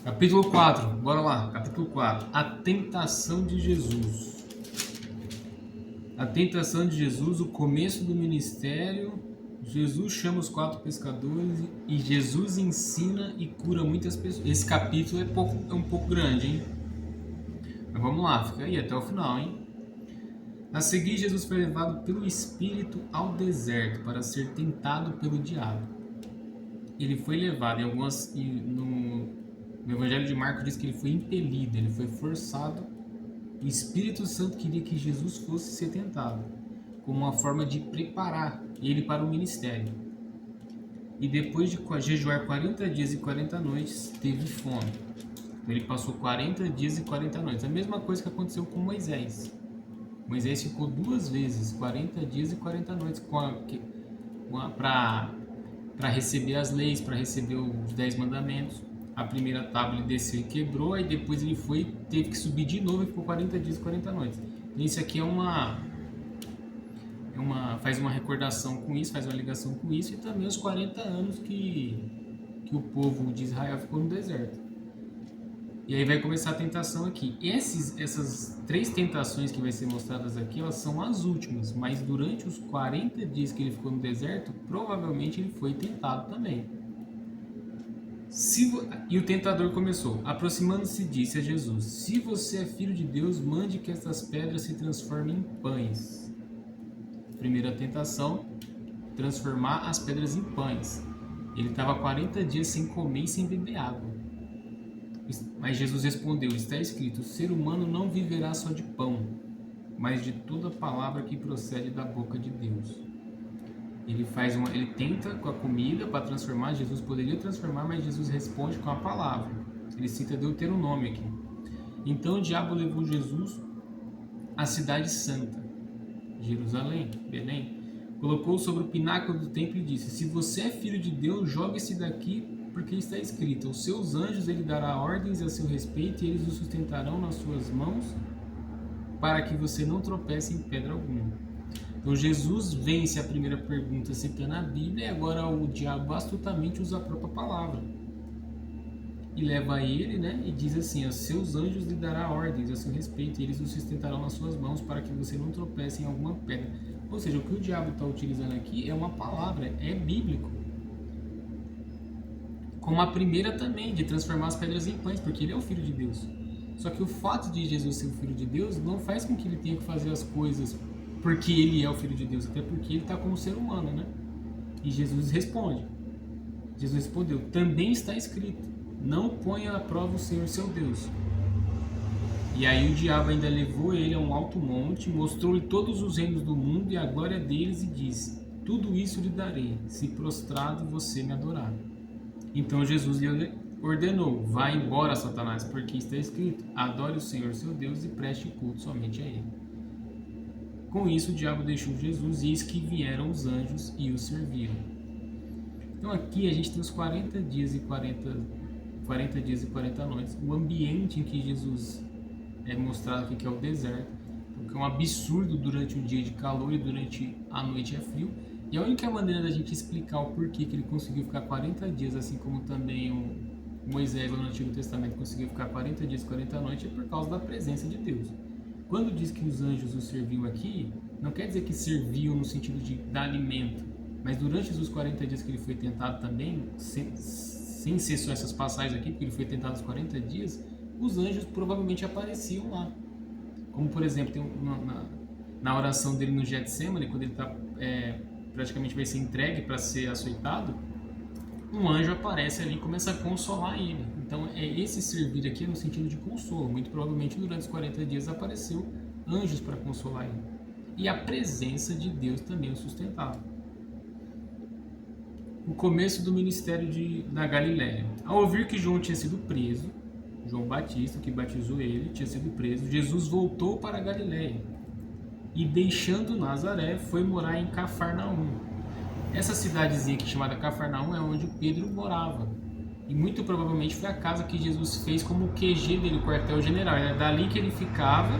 Capítulo 4, bora lá. Capítulo 4. A tentação de Jesus. A tentação de Jesus, o começo do ministério. Jesus chama os 4 pescadores e Jesus ensina e cura muitas pessoas. Esse capítulo é um pouco grande, hein? Mas vamos lá, fica aí até o final, hein? A seguir, Jesus foi levado pelo Espírito ao deserto para ser tentado pelo diabo. Ele foi levado no Evangelho de Marcos diz que ele foi impelido, ele foi forçado. O Espírito Santo queria que Jesus fosse ser tentado, como uma forma de preparar ele para o ministério. E depois de jejuar 40 dias e 40 noites, teve fome. Então ele passou 40 dias e 40 noites. A mesma coisa que aconteceu com Moisés. Moisés ficou 2 vezes, 40 dias e 40 noites, para receber as leis, para receber os 10 mandamentos. A primeira tábua ele desceu e quebrou, aí depois ele teve que subir de novo e ficou 40 dias e 40 noites. Então isso aqui faz uma recordação com isso, faz uma ligação com isso, e também os 40 anos que o povo de Israel ficou no deserto. E aí vai começar a tentação aqui. Essas 3 tentações que vai ser mostradas aqui, elas são as últimas, mas durante os 40 dias que ele ficou no deserto, provavelmente ele foi tentado também. E o tentador começou, aproximando-se, disse a Jesus: se você é filho de Deus, mande que estas pedras se transformem em pães. Primeira tentação, transformar as pedras em pães. Ele estava 40 dias sem comer e sem beber água. Mas Jesus respondeu: está escrito, o ser humano não viverá só de pão, mas de toda palavra que procede da boca de Deus. Ele tenta com a comida para transformar. Jesus poderia transformar, mas Jesus responde com a palavra. Ele cita Deuteronômio aqui. Então o diabo levou Jesus à cidade santa, Jerusalém, Belém. Colocou sobre o pináculo do templo e disse: se você é filho de Deus, jogue-se daqui, porque está escrito, aos seus anjos ele dará ordens a seu respeito e eles o sustentarão nas suas mãos, para que você não tropece em pedra alguma. Então Jesus vence a primeira pergunta citando a Bíblia, e agora o diabo astutamente usa a própria palavra. E leva ele, né, e diz assim: aos seus anjos lhe dará ordens a seu respeito, e eles o sustentarão nas suas mãos, para que você não tropece em alguma pedra. Ou seja, o que o diabo está utilizando aqui é uma palavra, é bíblico. Como a primeira também, de transformar as pedras em pães, porque ele é o Filho de Deus. Só que o fato de Jesus ser o Filho de Deus não faz com que ele tenha que fazer as coisas porque ele é o Filho de Deus, até porque ele está como ser humano, né? E Jesus responde. Jesus respondeu: também está escrito, não ponha à prova o Senhor seu Deus. E aí o diabo ainda levou ele a um alto monte, mostrou-lhe todos os reinos do mundo e a glória deles, e disse: tudo isso lhe darei, se prostrado você me adorar. Então Jesus lhe ordenou: vá embora, Satanás, porque está escrito, adore o Senhor seu Deus e preste culto somente a ele. Com isso o diabo deixou Jesus, e eis que vieram os anjos e o serviram. Então aqui a gente tem os 40 dias e 40 noites, o ambiente em que Jesus é mostrado aqui, que é o deserto, porque é um absurdo durante o dia de calor e durante a noite é frio. E a única maneira da gente explicar o porquê que ele conseguiu ficar 40 dias, assim como também o Moisés no Antigo Testamento conseguiu ficar 40 dias e 40 noites, é por causa da presença de Deus. Quando diz que os anjos o serviam aqui, não quer dizer que serviam no sentido de dar alimento, mas durante os 40 dias que ele foi tentado também, sem ser só essas passagens aqui, porque ele foi tentado os 40 dias, os anjos provavelmente apareciam lá. Como, por exemplo, tem na oração dele no Getsemane, quando ele praticamente vai ser entregue para ser açoitado, um anjo aparece ali e começa a consolar ele. Então, esse servir aqui é no sentido de consolo. Muito provavelmente, durante os 40 dias, apareceu anjos para consolar ele. E a presença de Deus também o sustentava. O começo do ministério da Galiléia. Ao ouvir que João tinha sido preso, João Batista, que batizou ele, tinha sido preso, Jesus voltou para a Galiléia e, deixando Nazaré, foi morar em Cafarnaum. Essa cidadezinha aqui chamada Cafarnaum é onde Pedro morava. E muito provavelmente foi a casa que Jesus fez como o QG dele, o quartel-general. Era dali que ele ficava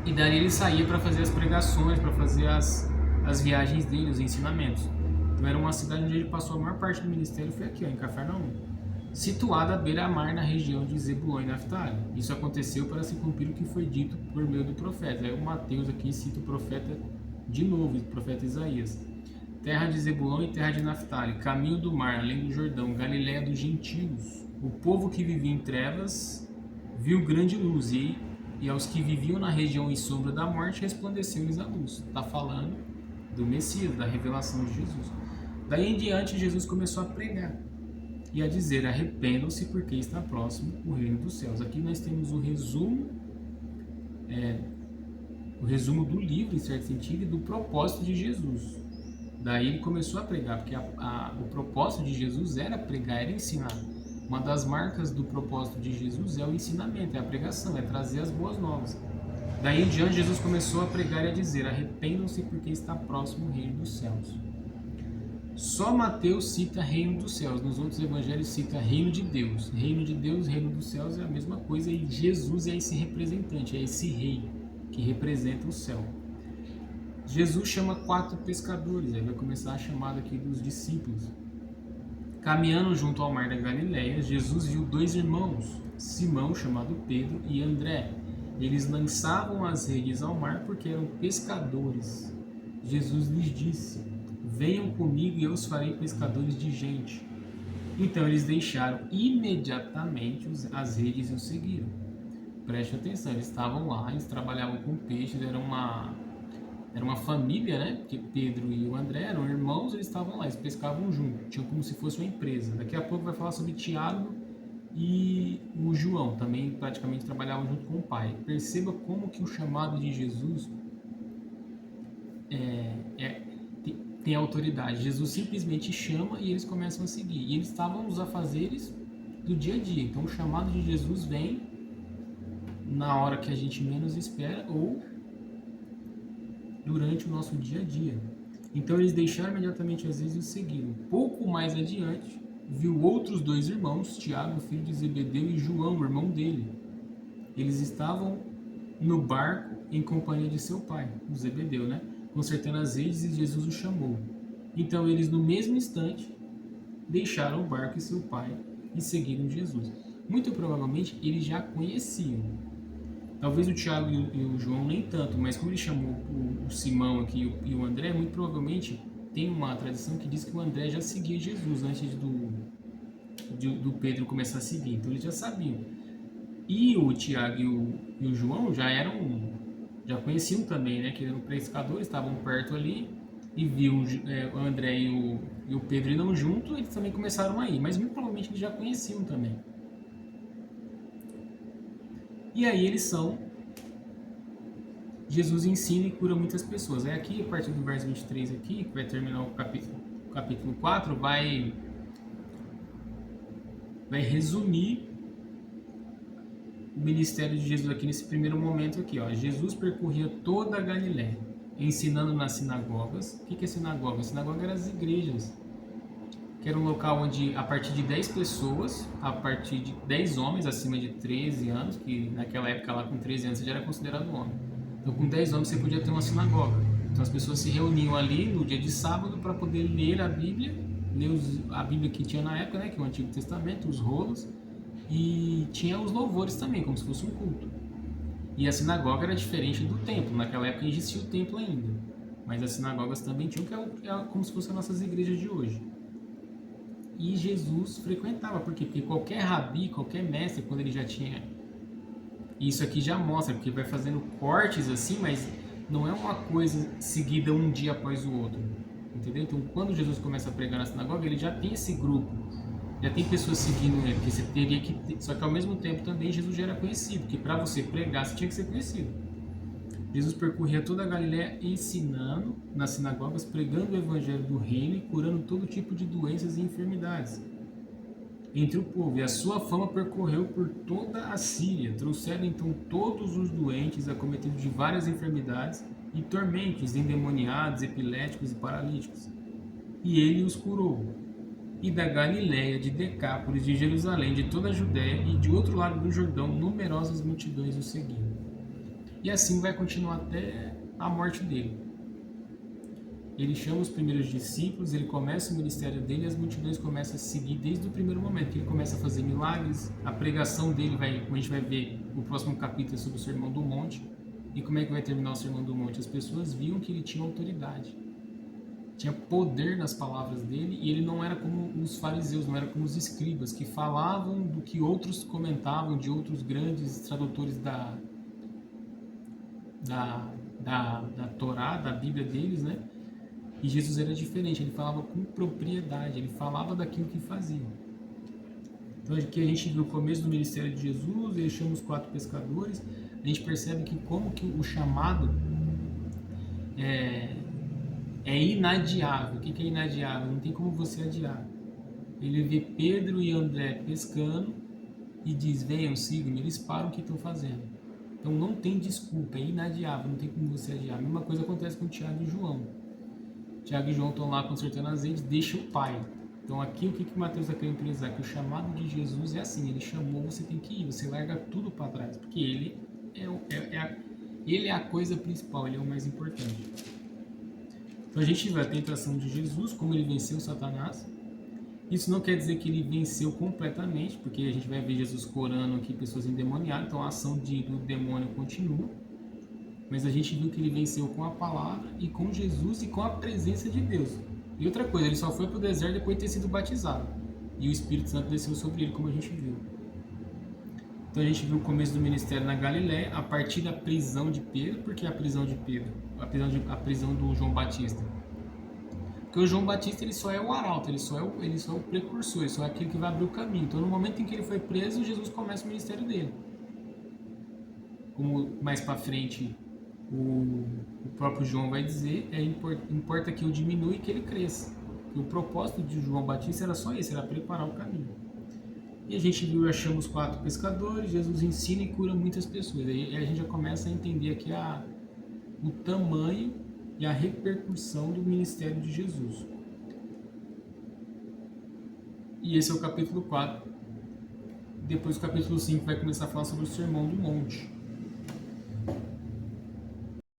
e dali ele saía para fazer as pregações, para fazer as viagens dele, os ensinamentos. Então era uma cidade onde ele passou a maior parte do ministério, foi aqui, ó, em Cafarnaum. situada à beira-mar na região de Zebulon e Naftali. Isso aconteceu para se cumprir o que foi dito por meio do profeta. Aí o Mateus aqui cita o profeta de novo, o profeta Isaías. Terra de Zebulon e terra de Naftali, caminho do mar, além do Jordão, Galiléia dos gentios. O povo que vivia em trevas viu grande luz, e aos que viviam na região e sombra da morte resplandeceu-lhes a luz. Está falando do Messias, da revelação de Jesus. Daí em diante, Jesus começou a pregar e a dizer: arrependam-se, porque está próximo o reino dos céus. Aqui nós temos o resumo do livro, em certo sentido, e do propósito de Jesus. Daí ele começou a pregar, porque o propósito de Jesus era pregar, era ensinar. Uma das marcas do propósito de Jesus é o ensinamento, é a pregação, é trazer as boas novas. Daí em diante, Jesus começou a pregar e a dizer: arrependam-se, porque está próximo o reino dos céus. Só Mateus cita reino dos céus, nos outros evangelhos cita reino de Deus. Reino de Deus, reino dos céus é a mesma coisa, e Jesus é esse representante, é esse rei que representa o céu. Jesus chama 4 pescadores, aí vai começar a chamada aqui dos discípulos. Caminhando junto ao mar da Galileia, Jesus viu 2 irmãos, Simão, chamado Pedro, e André. Eles lançavam as redes ao mar porque eram pescadores. Jesus lhes disse: venham comigo e eu os farei pescadores de gente. Então eles deixaram imediatamente as redes e o seguiram. Preste atenção, eles estavam lá, eles trabalhavam com peixes, era uma família, né? Porque Pedro e o André eram irmãos, eles estavam lá, eles pescavam junto, tinham como se fosse uma empresa. Daqui a pouco vai falar sobre Tiago e o João, também praticamente trabalhavam junto com o pai. Perceba como que o chamado de Jesus tem autoridade. Jesus simplesmente chama e eles começam a seguir. E eles estavam nos afazeres do dia a dia. Então o chamado de Jesus vem na hora que a gente menos espera ou durante o nosso dia a dia. Então eles deixaram imediatamente as redes e o seguiram. Pouco mais adiante, viu outros 2 irmãos, Tiago, filho de Zebedeu, e João, o irmão dele. Eles estavam no barco em companhia de seu pai, o Zebedeu, né? Consertando as redes, e Jesus o chamou. Então eles, no mesmo instante, deixaram o barco e seu pai e seguiram Jesus. Muito provavelmente eles já conheciam. Talvez o Tiago e o João nem tanto, mas como ele chamou o Simão aqui e o André, muito provavelmente tem uma tradição que diz que o André já seguia Jesus antes do Pedro começar a seguir. Então eles já sabiam. E o Tiago e o João já conheciam também, né? Que eram pescadores, estavam perto ali e viu o André e o Pedro indo junto, eles também começaram a ir, mas muito provavelmente eles já conheciam também. E aí Jesus ensina e cura muitas pessoas. Aí aqui, a partir do verso 23 aqui, que vai terminar o capítulo 4, vai resumir o ministério de Jesus aqui nesse primeiro momento aqui, ó. Jesus percorria toda a Galiléia, ensinando nas sinagogas. O que é sinagoga? Sinagoga eram as igrejas, que era um local onde, a partir de 10 pessoas, a partir de 10 homens acima de 13 anos, que naquela época lá com 13 anos você já era considerado homem. Então com 10 homens você podia ter uma sinagoga. Então as pessoas se reuniam ali no dia de sábado para poder ler a Bíblia, a Bíblia que tinha na época, né, que é o Antigo Testamento, os rolos, e tinha os louvores também, como se fosse um culto. E a sinagoga era diferente do templo, naquela época existia o templo ainda, mas as sinagogas também tinham, que é como se fossem as nossas igrejas de hoje. E Jesus frequentava, por quê? Porque qualquer rabi, qualquer mestre, quando ele já tinha... Isso aqui já mostra, porque vai fazendo cortes assim, mas não é uma coisa seguida um dia após o outro, entendeu? Então quando Jesus começa a pregar na sinagoga, ele já tem esse grupo, já tem pessoas seguindo ele, porque você teria que ter... Só que ao mesmo tempo também Jesus já era conhecido, porque para você pregar você tinha que ser conhecido. Jesus percorria toda a Galiléia ensinando nas sinagogas, pregando o evangelho do reino e curando todo tipo de doenças e enfermidades entre o povo. E a sua fama percorreu por toda a Síria. Trouxeram então todos os doentes acometidos de várias enfermidades e tormentos, endemoniados, epiléticos e paralíticos. E ele os curou. E da Galiléia, de Decápolis, de Jerusalém, de toda a Judéia e de outro lado do Jordão, numerosas multidões o seguiam. E assim vai continuar até a morte dele. ele chama os primeiros discípulos, ele começa o ministério dele e as multidões começam a seguir desde o primeiro momento, que ele começa a fazer milagres, a pregação dele, como a gente vai ver no próximo capítulo sobre o Sermão do Monte. E como é que vai terminar o Sermão do Monte? As pessoas viam que ele tinha autoridade, tinha poder nas palavras dele, e ele não era como os fariseus, não era como os escribas, que falavam do que outros comentavam, de outros grandes tradutores da Torá, da Bíblia deles, né? E Jesus era diferente, ele falava com propriedade, ele falava daquilo que fazia. Então aqui a gente viu o começo do ministério de Jesus, ele chama os 4 pescadores, a gente percebe que como que o chamado é inadiável. O que é inadiável? Não tem como você adiar. Ele vê Pedro e André pescando e diz, venham, sigam-me. Eles param o que estão fazendo. Então não tem desculpa, é inadiável, não tem como você adiar. A mesma coisa acontece com Tiago e João. Tiago e João estão lá consertando azeite, deixa o pai. Então aqui o que Mateus está querendo utilizar? Que o chamado de Jesus é assim, ele chamou, você tem que ir, você larga tudo para trás, porque ele é a coisa principal, ele é o mais importante. Então a gente vê a tentação de Jesus, como ele venceu Satanás. Isso não quer dizer que ele venceu completamente, porque a gente vai ver Jesus curando aqui pessoas endemoniadas, então a ação do demônio continua. Mas a gente viu que ele venceu com a palavra e com Jesus e com a presença de Deus. E outra coisa, ele só foi para o deserto depois de ter sido batizado. E o Espírito Santo desceu sobre ele, como a gente viu. Então a gente viu o começo do ministério na Galiléia, a partir da prisão de Pedro. Por que a prisão de Pedro? A prisão do João Batista. Porque o João Batista ele só é o arauto, ele só é o precursor, ele só é aquele que vai abrir o caminho. Então no momento em que ele foi preso, Jesus começa o ministério dele. Como mais para frente o próprio João vai dizer, importa que eu diminua e que ele cresça. E o propósito de João Batista era só esse, era preparar o caminho. E a gente viu, achamos 4 pescadores, Jesus ensina e cura muitas pessoas. Aí a gente já começa a entender aqui o tamanho e a repercussão do ministério de Jesus. E esse é o capítulo 4. Depois o capítulo 5 vai começar a falar sobre o Sermão do Monte.